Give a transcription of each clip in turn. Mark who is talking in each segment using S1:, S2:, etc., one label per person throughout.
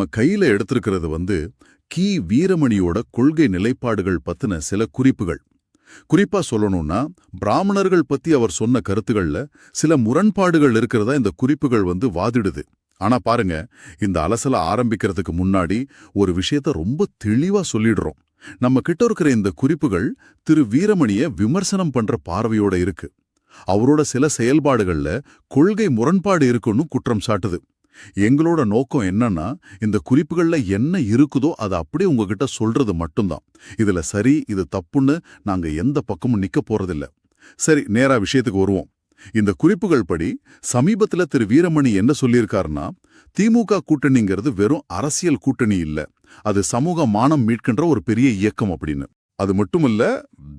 S1: நம்ம கையில எடுத்திருக்கிறது கி வீரமணியோட கொள்கை நிலைப்பாடுகள் பத்தின சில குறிப்புகள். குறிப்பா சொல்லணும்னா, பிராமணர்கள் பத்தி அவர் சொன்ன கருத்துகள்ல சில முரண்பாடுகள் இருக்கிறதா இந்த குறிப்புகள் வாதிடுது. ஆனா பாருங்க, இந்த அலசல ஆரம்பிக்கிறதுக்கு முன்னாடி ஒரு விஷயத்த ரொம்ப தெளிவா சொல்லிடுறோம். நம்ம கிட்ட இருக்கிற இந்த குறிப்புகள் திரு வீரமணிய விமர்சனம் பண்ற பார்வையோட இருக்கு. அவரோட சில செயல்பாடுகள்ல கொள்கை முரண்பாடு இருக்குன்னு குற்றம் சாட்டுது. எங்களோட நோக்கம் என்னன்னா, இந்த குறிப்புகள்ல என்ன இருக்குதோ அதை அப்படியே உங்ககிட்ட சொல்றது மட்டும்தான். இதுல சரி இது தப்புன்னு நாங்க எந்த பக்கமும் நிக்க போறதில்ல. சரி, நேரா விஷயத்துக்கு வருவோம். இந்த குறிப்புகள் படி சமீபத்துல திரு வீரமணி என்ன சொல்லியிருக்காருன்னா, திமுக கூட்டணிங்கிறது வெறும் அரசியல் கூட்டணி இல்ல, அது சமூக மானம் மீட்கின்ற ஒரு பெரிய இயக்கம் அப்படின்னு. அது மட்டுமல்ல,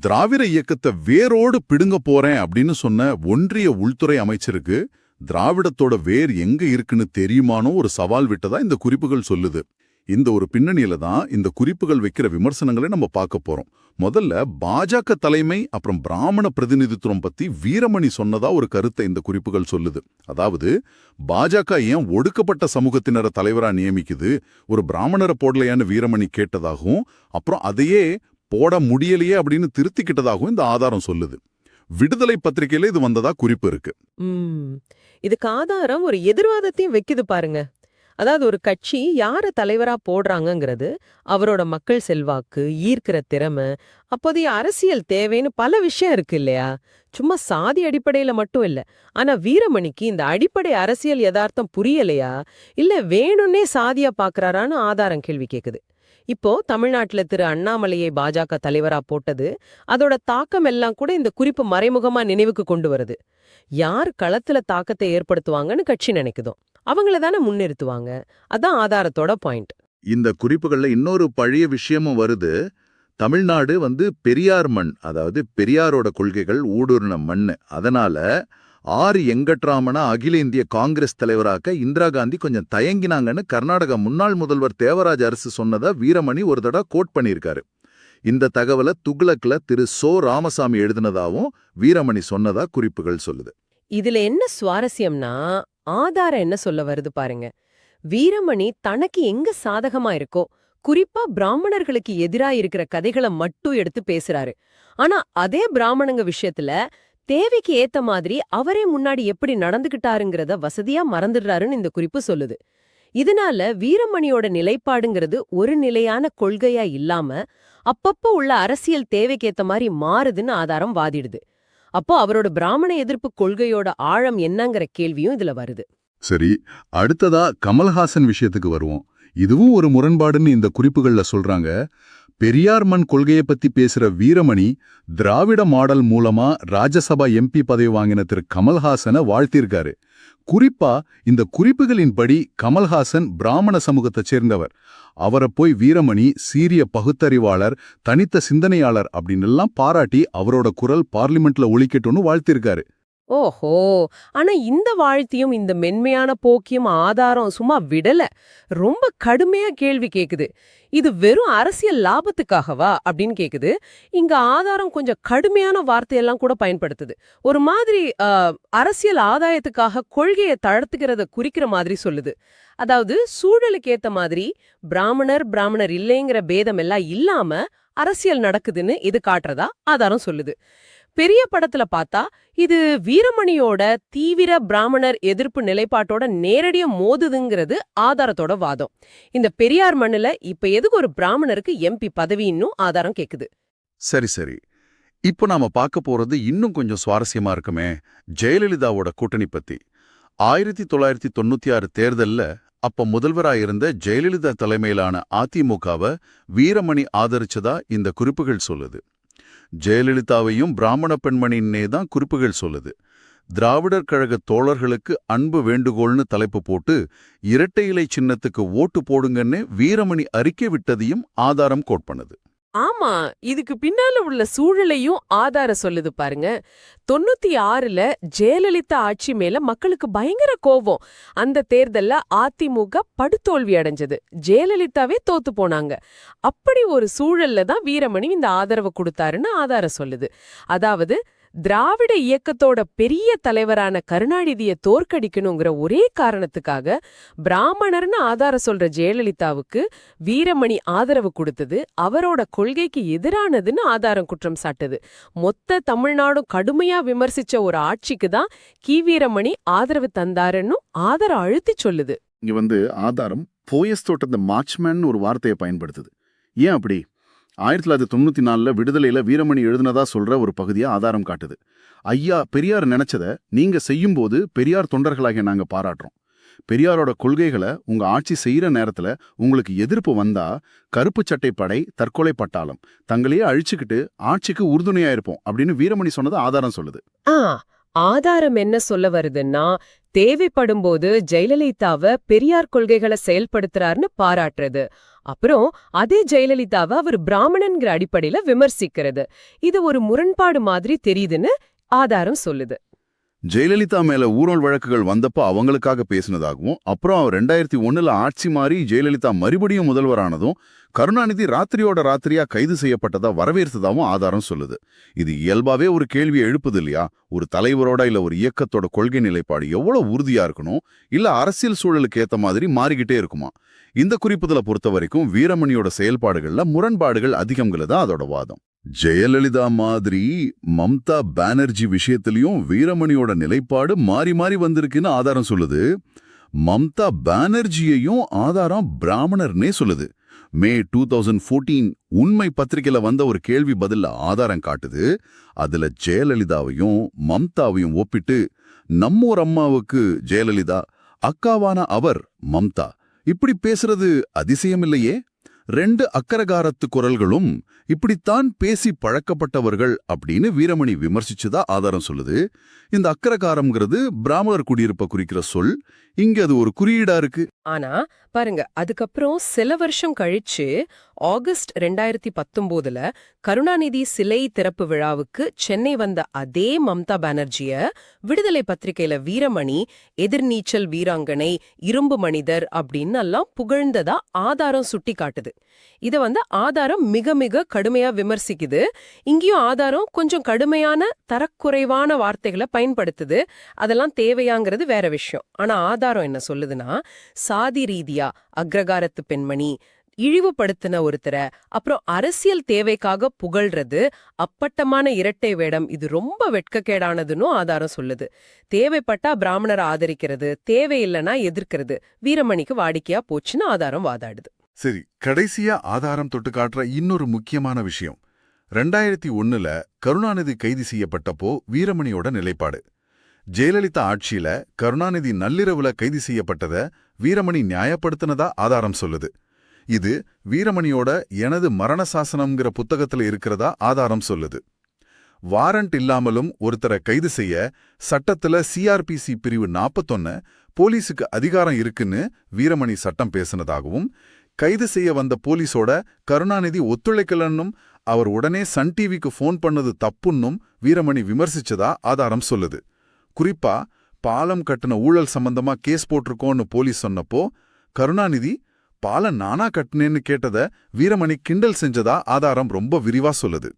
S1: திராவிட இயக்கத்தை வேரோடு பிடுங்க போறேன் அப்படின்னு சொன்ன ஒன்றிய உள்துறை அமைச்சருக்கு திராவிடத்தோட வேர் எங்க இருக்குன்னு தெரியுமானோ ஒரு சவால் விட்டதா இந்த குறிப்புகள் சொல்லுது. இந்த ஒரு பின்னணியில தான் இந்த குறிப்புகள் வைக்கிற விமர்சனங்களை நம்ம பார்க்க போறோம். முதல்ல பாஜக தலைமை அப்புறம் பிராமண பிரதிநிதித்துவம் பத்தி வீரமணி சொன்னதா ஒரு கருத்தை இந்த குறிப்புகள் சொல்லுது. அதாவது, பாஜக ஏன் ஒடுக்கப்பட்ட சமூகத்தினரை தலைவரா நியமிக்குது, ஒரு பிராமணரை போடலையான்னு வீரமணி கேட்டதாகவும், அப்புறம் அதையே போட முடியலையே அப்படின்னு திருத்திக்கிட்டதாகவும் இந்த ஆதாரம் சொல்லுது. விடுதலை பத்திரிகையில இது வந்ததா குறிப்பு இருக்கு.
S2: இதுக்கு ஆதாரம் ஒரு எதிர்வாதத்தையும் வைக்குது பாருங்க. அதாவது ஒரு கட்சி யார தலைவரா போடுறாங்கங்கிறது, அவரோட மக்கள் செல்வாக்கு, ஈர்க்கிற திறமை, அப்போதைய அரசியல் தேவைன்னு பல விஷயம் இருக்கு இல்லையா? சும்மா சாதி அடிப்படையில மட்டும் இல்ல. ஆனா வீரமணிக்கு இந்த அடிப்படை அரசியல் யதார்த்தம் புரியலையா, இல்ல வேணும்னே சாதியா பாக்குறாரான்னு ஆதாரம் கேள்வி கேக்குது. இப்போ தமிழ்நாட்டுல திரு அண்ணாமலையை பாஜக தலைவரா போட்டது, அதோட தாக்கம் எல்லாம் கூட இந்த குறிப்பு மறைமுகமா நினைவுக்கு கொண்டு வருது. யார் களத்துல தாக்கத்தை ஏற்படுத்துவாங்கன்னு கட்சி நினைக்குதோ அவங்கள தானே முன்னிறுத்துவாங்க. அதான் ஆதாரத்தோட பாயிண்ட்.
S1: இந்த குறிப்புகள்ல இன்னொரு பழைய விஷயமும் வருது. தமிழ்நாடு பெரியார் மண், அதாவது பெரியாரோட கொள்கைகள் ஊடுருன மண். அதனால எங்கட்ராமனா அகில இந்திய காங்கிரஸ் தலைவராக்க இந்திரா காந்தி கொஞ்சம் தயங்கினாங்கன்னு கர்நாடக முன்னாள் முதல்வர் தேவராஜ் அரசு சொன்னதா வீரமணி ஒரு தடவை கோட் பண்ணியிருக்காரு. இந்த தகவலை துக்ளக்ல திரு சோ ராமசாமி எழுதினதாவும் வீரமணி சொன்னதா குறிப்புகள் சொல்லுது.
S2: இதுல என்ன சுவாரஸ்யம்னா, ஆதாரம் என்ன சொல்ல வருது பாருங்க. வீரமணி தனக்கு எங்க சாதகமா இருக்கோ, குறிப்பா பிராமணர்களுக்கு எதிரா இருக்கிற கதைகளை மட்டும் எடுத்து பேசுறாரு. ஆனா அதே பிராமணங்க விஷயத்துல தேவைக்கு ஏத்த மாதிரி அவரே முன்னாடி எப்படி நடந்துகிட்டாருங்கிறத வசதியா மறந்துடுறாருன்னு இந்த குறிப்பு சொல்லுது. இதனால வீரமணியோட நிலைப்பாடுங்கிறது ஒரு நிலையான கொள்கையா இல்லாம அப்பப்போ உள்ள அரசியல் தேவைக்கேத்த மாதிரி மாறுதுன்னு ஆதாரம் வாதிடுது. அப்போ அவரோட பிராமண எதிர்ப்பு கொள்கையோட ஆழம் என்னங்கிற கேள்வியும் இதுல வருது.
S1: சரி, அடுத்ததா கமல்ஹாசன் விஷயத்துக்கு வருவோம். இதுவும் ஒரு முரண்பாடுன்னு இந்த குறிப்புகள்ல சொல்றாங்க. பெரியார் மண் கொள்கையை பத்தி பேசுற வீரமணி திராவிட மாடல் மூலமா ராஜ்யசபா எம்பி பதவி வாங்கின திரு கமல்ஹாசனை வாழ்த்திருக்காரு. குறிப்பா இந்த குறிப்புகளின்படி கமல்ஹாசன் பிராமண சமூகத்தைச் சேர்ந்தவர். அவரை போய் வீரமணி சீரிய பகுத்தறிவாளர், தனித்த சிந்தனையாளர் அப்படின்னு எல்லாம் பாராட்டி அவரோட குரல் பார்லிமெண்ட்ல ஒலிக்கட்டும்னு வாழ்த்திருக்காரு.
S2: ஓஹோ! ஆனா இந்த வாழ்த்தியும் இந்த மென்மையான போக்கியும் ஆதாரம் சும்மா விடல. ரொம்ப கடுமையா கேள்வி கேக்குது. இது வெறும் அரசியல் லாபத்துக்காகவா அப்படின்னு கேக்குது. இங்க ஆதாரம் கொஞ்சம் கடுமையான வார்த்தையெல்லாம் கூட பயன்படுத்துது. ஒரு மாதிரி அரசியல் ஆதாயத்துக்காக கொள்கையை தளர்த்துக்கிறத குறிக்கிற மாதிரி சொல்லுது. அதாவது சூழலுக்கு ஏத்த மாதிரி பிராமணர் இல்லைங்கிற பேதம் எல்லாம் இல்லாம அரசியல் நடக்குதுன்னு இது காட்டுறதா ஆதாரம் சொல்லுது. பெரிய படத்துல பார்த்தா இது வீரமணியோட தீவிர பிராமணர் எதிர்ப்பு நிலைப்பாட்டோட நேரடியா மோதுதுங்கிறது ஆதாரத்தோட வாதம். இந்த பெரியார் மண்ணுல இப்ப எதுக்கு ஒரு பிராமணருக்கு எம்பி பதவின்னு ஆதாரம் கேக்குது.
S1: சரி, இப்போ நாம பார்க்க போறது இன்னும் கொஞ்சம் சுவாரஸ்யமா இருக்குமே. ஜெயலலிதாவோட கூட்டணி பத்தி. 1996 தேர்தல்ல அப்ப முதல்வராயிருந்த ஜெயலலிதா தலைமையிலான அதிமுகவை வீரமணி ஆதரிச்சதா இந்த குறிப்புகள் சொல்லுது. ஜெயலலிதாவையும் பிராமண பெண்மணின்னே தான் குறிப்புகள் சொல்லுது. திராவிடர் கழக தோழர்களுக்கு அன்பு வேண்டுகோள்னு தலைப்பு போட்டு இரட்டை இலை சின்னத்துக்கு ஓட்டு போடுங்கன்னு வீரமணி அறிக்கை விட்டதையும் ஆதாரம் கோட் பண்ணுது.
S2: ஆமா, இதுக்கு பின்னால உள்ள சூழலையும் ஆதாரம் சொல்லுது பாருங்க. 96ல ஜெயலலிதா ஆட்சி மேல மக்களுக்கு பயங்கர கோபம். அந்த தேர்தல்ல அதிமுக படுதோல்வி அடைஞ்சது. ஜெயலலிதாவே தோத்து போனாங்க. அப்படி ஒரு சூழல்ல தான் வீரமணி இந்த ஆதரவு கொடுத்தாருன்னு ஆதாரம் சொல்லுது. அதாவது திராவிட இயக்கத்தோட பெரிய தலைவரான கருணாநிதிய தோற்கடிக்கணுங்கிற ஒரே காரணத்துக்காக பிராமணர்னு ஆதாரம் சொல்ற ஜெயலலிதாவுக்கு வீரமணி ஆதரவு கொடுத்தது அவரோட கொள்கைக்கு எதிரானதுன்னு ஆதாரம் குற்றம் சாட்டுது. மொத்த தமிழ்நாடும் கடுமையா விமர்சிச்ச ஒரு ஆட்சிக்கு தான் கி. வீரமணி ஆதரவு தந்தாருன்னு ஆதாரம் அழுத்தி சொல்லுது.
S3: இங்க ஆதாரம் போயஸ் தோட்டத்தை மார்ச்மேன் ஒரு வார்த்தையை பயன்படுத்துது. ஏன் அப்படி? 1994 விடுதலையில வீரமணி எழுதுனதா சொல்ற ஒரு பகுதியா ஆதாரம் காட்டுது. ஐயா பெரியார் நினைச்சத நீங்க செய்யும்போது பெரியார் தொண்டர்களாகிய நாங்க பாராட்டுறோம். பெரியாரோட கொள்கைகளை உங்க ஆட்சி செய்யற நேரத்துல உங்களுக்கு எதிர்ப்பு வந்தா கருப்பு சட்டை படை, தற்கொலை பட்டாளம் தங்களையே அழிச்சுக்கிட்டு ஆட்சிக்கு உறுதுணையா இருப்போம் அப்படின்னு வீரமணி சொன்னது ஆதாரம் சொல்லுது.
S2: ஆதாரம் என்ன சொல்ல வருதுன்னா, தேவைப்படும்போது ஜெயலலிதாவை பெரியார் கொள்கைகளை செயல்படுத்துறாருன்னு பாராட்டுறது, அப்புறம் அதே ஜெயலலிதாவை அவர் பிராமணன்கிற அடிப்படையில விமர்சிக்கிறது. இது ஒரு முரண்பாடு மாதிரி தெரியுதுன்னு ஆதாரம் சொல்லுது.
S1: ஜெயலலிதா மேல ஊழல் வழக்குகள் வந்தப்ப அவங்களுக்காக பேசினதாகவும், அப்புறம் 2001 ஆட்சி மாறி ஜெயலலிதா மறுபடியும் முதல்வரானதும் கருணாநிதி ராத்திரியோட ராத்திரியா கைது செய்யப்பட்டதா வரவேற்றதாவும் ஆதாரம் சொல்லுது. இது இயல்பாவே ஒரு கேள்வியை எழுப்புது இல்லையா? ஒரு தலைவரோட இல்ல ஒரு இயக்கத்தோட கொள்கை நிலைப்பாடு எவ்வளவு உறுதியா இருக்கணும், இல்ல அரசியல் சூழலுக்கு ஏத்த மாதிரி மாறிக்கிட்டே இருக்குமா? இந்த குறிப்புதலை பொறுத்த வரைக்கும் வீரமணியோட செயல்பாடுகள்ல முரண்பாடுகள் அதிகம்ங்கிறதா அதோட வாதம். ஜெயலலிதா மாதிரி மம்தா பானர்ஜி விஷயத்திலையும் வீரமணியோட நிலைப்பாடு மாறி மாறி வந்திருக்குன்னு ஆதாரம் சொல்லுது. மம்தா பானர்ஜியையும் ஆதாரம் பிராமணர்னே சொல்லுது. மே 2014 உண்மை பத்திரிகையில வந்த ஒரு கேள்வி பதில்ல ஆதாரம் காட்டுது. அதுல ஜெயலலிதாவையும் மம்தாவையும் ஒப்பிட்டு, நம்மோர் அம்மாவுக்கு ஜெயலலிதா, அக்காவான அவர் மம்தா இப்படி பேசுறது அதிசயமில்லையே. 2 அக்கரகாரத்து குரல்களும் இப்படித்தான் பேசி பழக்கப்பட்டவர்கள் அப்படின்னு வீரமணி விமர்சிச்சுதா ஆதாரம் சொல்லுது. இந்த அக்கரகாரம்ங்கிறது பிராமணர் குடியிருப்ப குறிக்கிற சொல். இங்க அது ஒரு குறியீடா இருக்கு.
S2: ஆனா பாருங்க, அதுக்கப்புறம் சில வருஷம் கழிச்சு ஆகஸ்ட் 2019ல கருணாநிதி சிலை திறப்பு விழாவுக்கு சென்னை வந்த அதே மம்தா பானர்ஜிய விடுதலை பத்திரிகையில வீரமணி எதிர்நீச்சல் வீராங்கனை, இரும்பு மனிதர் அப்படின்னு எல்லாம் புகழ்ந்ததா ஆதாரம் சுட்டி காட்டுது. இத ஆதாரம் மிக மிக கடுமையா விமர்சிக்குது. இங்கேயும் ஆதாரம் கொஞ்சம் கடுமையான தரக்குறைவான வார்த்தைகளை பயன்படுத்துது. அதெல்லாம் தேவையாங்கிறது வேற விஷயம். ஆனா ஆதாரம் என்ன சொல்லுதுன்னா, சாதி ரீதியா அக்ரகாரத்து பெண்மணி, இழிவுபடுத்தின ஒருத்தர, அப்புறம் அரசியல் தேவைக்காக புகழ்றது, அப்பட்டமான இரட்டை வேடம், இது ரொம்ப வெட்கக்கேடானதுன்னு ஆதாரம் சொல்லுது. தேவைப்பட்டா பிராமணரை ஆதரிக்கிறது, தேவையில்லைன்னா எதிர்க்கிறது வீரமணிக்கு வாடிக்கையா போச்சுன்னு ஆதாரம் வாதாடுது.
S1: சரி, கடைசியா ஆதாரம் தொட்டு காட்டுற இன்னொரு முக்கியமான விஷயம், 2001 கருணாநிதி கைது செய்யப்பட்டப்போ வீரமணியோட நிலைப்பாடு. ஜெயலலிதா ஆட்சியில கருணாநிதி நள்ளிரவுல கைது செய்யப்பட்டத வீரமணி நியாயப்படுத்தினதா ஆதாரம் சொல்லுது. இது வீரமணியோட எனது மரண சாசனம்ங்கிற புத்தகத்துல இருக்கிறதா ஆதாரம் சொல்லுது. வாரண்ட் இல்லாமலும் ஒருத்தரை கைது செய்ய சட்டத்துல CRPC பிரிவு 41 போலீஸுக்கு அதிகாரம் இருக்குன்னு வீரமணி சட்டம் பேசினதாகவும், கைது செய்ய வந்த போலீஸோட கருணாநிதி ஒத்துழைக்கலன்னும் அவர் உடனே சன் டிவிக்கு ஃபோன் பண்ணது தப்புன்னும் வீரமணி விமர்சிச்சதா ஆதாரம் சொல்லுது. குறிப்பா பாலம் கட்டின ஊழல் சம்பந்தமா கேஸ் போட்டிருக்கோன்னு போலீஸ் சொன்னப்போ கருணாநிதி பாலம் நானா கட்டினேன்னு கேட்டத வீரமணி கிண்டல் செஞ்சதா ஆதாரம் ரொம்ப விரிவா சொல்லுது.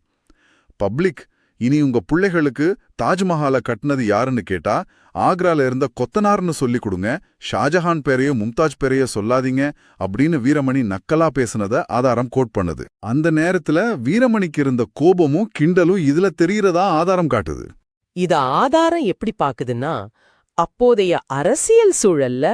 S1: பப்ளிக், இனி உங்க பிள்ளைகளுக்கு தாஜ்மஹாலை கட்டினது யாருன்னு கேட்டா ஆக்ரால இருந்த கொத்தனார்னு சொல்லி கொடுங்க, ஷாஜஹான் பேரையோ மும்தாஜ் பேரையோ சொல்லாதீங்க அப்படின்னு வீரமணி நக்கலா பேசுனத ஆதாரம் கோட் பண்ணுது. அந்த நேரத்துல வீரமணிக்கு இருந்த கோபமும் கிண்டலும் இதுல தெரிகிறதா ஆதாரம் காட்டுது.
S2: இத ஆதாரம் எப்படி பாக்குதுன்னா, அப்போதைய அரசியல் சூழல்ல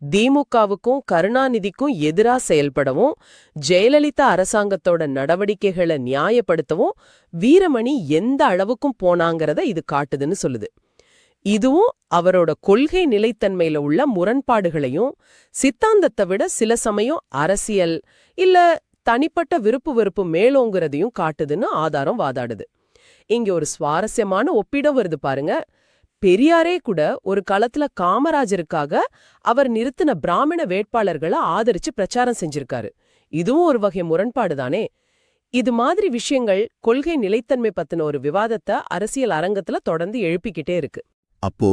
S2: திமுகவுக்கும் கருணாநிதிக்கும் எதிரா செயல்படவும், ஜெயலலிதா அரசாங்கத்தோட நடவடிக்கைகளை நியாயப்படுத்தவும் வீரமணி எந்த அளவுக்கும் போனாங்கிறத இது காட்டுதுன்னு சொல்லுது. இதுவும் அவரோட கொள்கை நிலைத்தன்மையில உள்ள முரண்பாடுகளையும், சித்தாந்தத்தை விட சில சமயம் அரசியல் இல்ல தனிப்பட்ட விருப்பு வெறுப்பு மேலோங்கிறதையும் காட்டுதுன்னு ஆதாரம் வாதாடுது. இங்க ஒரு சுவாரஸ்யமான ஒப்பீடம் வருது பாருங்க. பெரியாரே கூட ஒரு காலத்துல காமராஜருக்காக அவர் நிறுத்தின பிராமண வேட்பாளர்களை ஆதரிச்சு பிரச்சாரம் செஞ்சிருக்காரு. இதுவும் ஒரு வகை முரண்பாடுதானே. இது மாதிரி விஷயங்கள் கொள்கை நிலைத்தன்மை பத்தின ஒரு விவாதத்தை அரசியல் அரங்கத்துல தொடர்ந்து எழுப்பிக்கிட்டே இருக்கு.
S1: அப்போ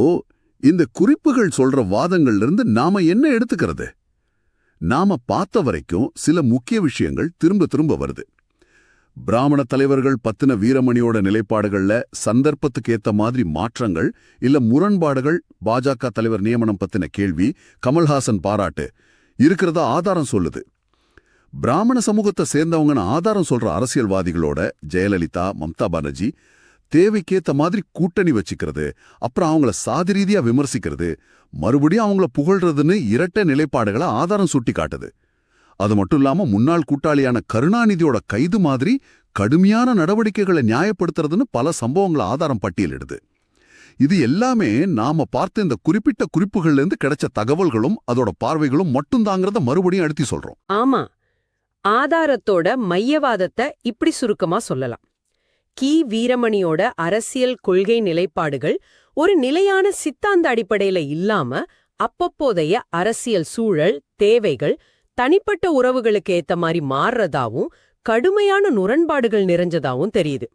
S1: இந்த குறிப்புகள் சொல்ற வாதங்கள்ல இருந்து நாம என்ன எடுத்துக்கிறது? நாம பார்த்த வரைக்கும் சில முக்கிய விஷயங்கள் திரும்ப திரும்ப வருது. பிராமண தலைவர்கள் பத்தின வீரமணியோட நிலைப்பாடுகள்ல சந்தர்ப்பத்துக்கு ஏத்த மாதிரி மாற்றங்கள் இல்ல முரண்பாடுகள், பாஜக தலைவர் நியமனம் பத்தின கேள்வி, கமல்ஹாசன் பாராட்டு இருக்கிறதா ஆதாரம் சொல்லுது. பிராமண சமூகத்தை சேர்ந்தவங்கன்னு ஆதாரம் சொல்ற அரசியல்வாதிகளோட ஜெயலலிதா, மம்தா பானர்ஜி தேவைக்கேத்த மாதிரி கூட்டணி வச்சுக்கிறது, அப்புறம் அவங்கள சாதி ரீதியா விமர்சிக்கிறது, மறுபடியும் அவங்கள புகழ்றதுன்னு இரட்டை நிலைப்பாடுகளை ஆதாரம் சுட்டி காட்டுது. அது மட்டும் இல்லாம முன்னாள் கூட்டாளியான கருணாநிதியோட கைது மாதிரி கடுமையான நடவடிக்கைகளை நியாயப்படுத்துறதுன்னு பல சம்பவங்களை ஆதாரம் பட்டியலிடுது. இது எல்லாமே நாம பார்த்த இந்த குறிப்பிட்ட குறிப்புகள்ல இருந்து கிடைச்ச தகவல்களும் அதோட பார்வைகளும் மட்டும்தாங்கிறத மறுபடியும் அழுத்தி சொல்றோம்.
S2: ஆமா, ஆதாரத்தோட மையவாதத்தை இப்படி சுருக்கமா சொல்லலாம். கி. வீரமணியோட அரசியல் கொள்கை நிலைப்பாடுகள் ஒரு நிலையான சித்தாந்த அடிப்படையில இல்லாம அப்பப்போதைய அரசியல் சூழல், தேவைகள், தனிப்பட்ட உறவுகளுக்கு ஏத்த மாதிரி மாறுறதாவும் கடுமையான முரண்பாடுகள் நிறைஞ்சதாவும் தெரியுது.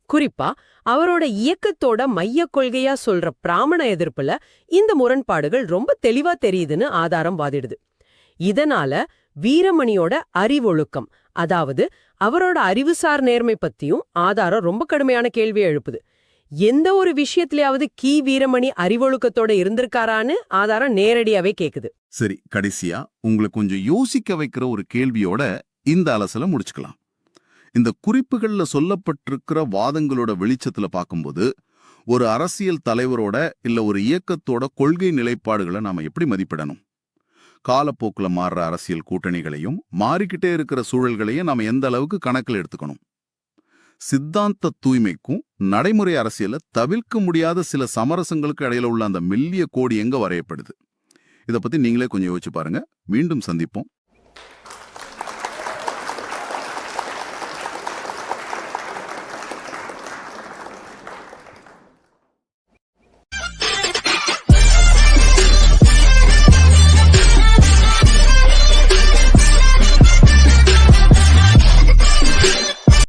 S2: குறிப்பா அவரோட இயக்கத்தோட மைய கொள்கையா சொல்ற பிராமண எதிர்ப்புல இந்த முரண்பாடுகள் ரொம்ப தெளிவா தெரியுதுன்னு ஆதாரம் வாதிடுது. இதனால வீரமணியோட அறிவொழுக்கம், அதாவது அவரோட அறிவுசார் நேர்மை பத்தியும் ஆதாரம் ரொம்ப கடுமையான கேள்வியை எழுப்புது. எந்த ஒரு விஷயத்திலேயாவது கி. வீரமணி அறிவொழுக்கத்தோட இருந்திருக்காரான்னு ஆதாரம் நேரடியாவே கேக்குது.
S3: சரி, கடைசியா உங்களுக்கு கொஞ்சம் யோசிக்க வைக்கிற ஒரு கேள்வியோட இந்த அலசலை முடிச்சுக்கலாம். இந்த குறிப்புகள்ல சொல்லப்பட்டிருக்கிற வாதங்களோட வெளிச்சத்துல பார்க்கும்போது ஒரு அரசியல் தலைவரோட இல்ல ஒரு இயக்கத்தோட கொள்கை நிலைப்பாடுகளை நாம எப்படி மதிப்பிடணும்? காலப்போக்குல மாறுற அரசியல் கூட்டணிகளையும் மாறிக்கிட்டே இருக்கிற சூழல்களையும் நாம எந்த அளவுக்கு கணக்கில் எடுத்துக்கணும்? சித்தாந்த தூய்மைக்கும் நடைமுறை அரசியல தவிர்க்க முடியாத சில சமரசங்களுக்கு இடையில உள்ள அந்த மெல்லிய கோடு எங்க வரையப்படுது? இதை பத்தி நீங்களே கொஞ்சம் யோசிச்சு பாருங்க. மீண்டும் சந்திப்போம்.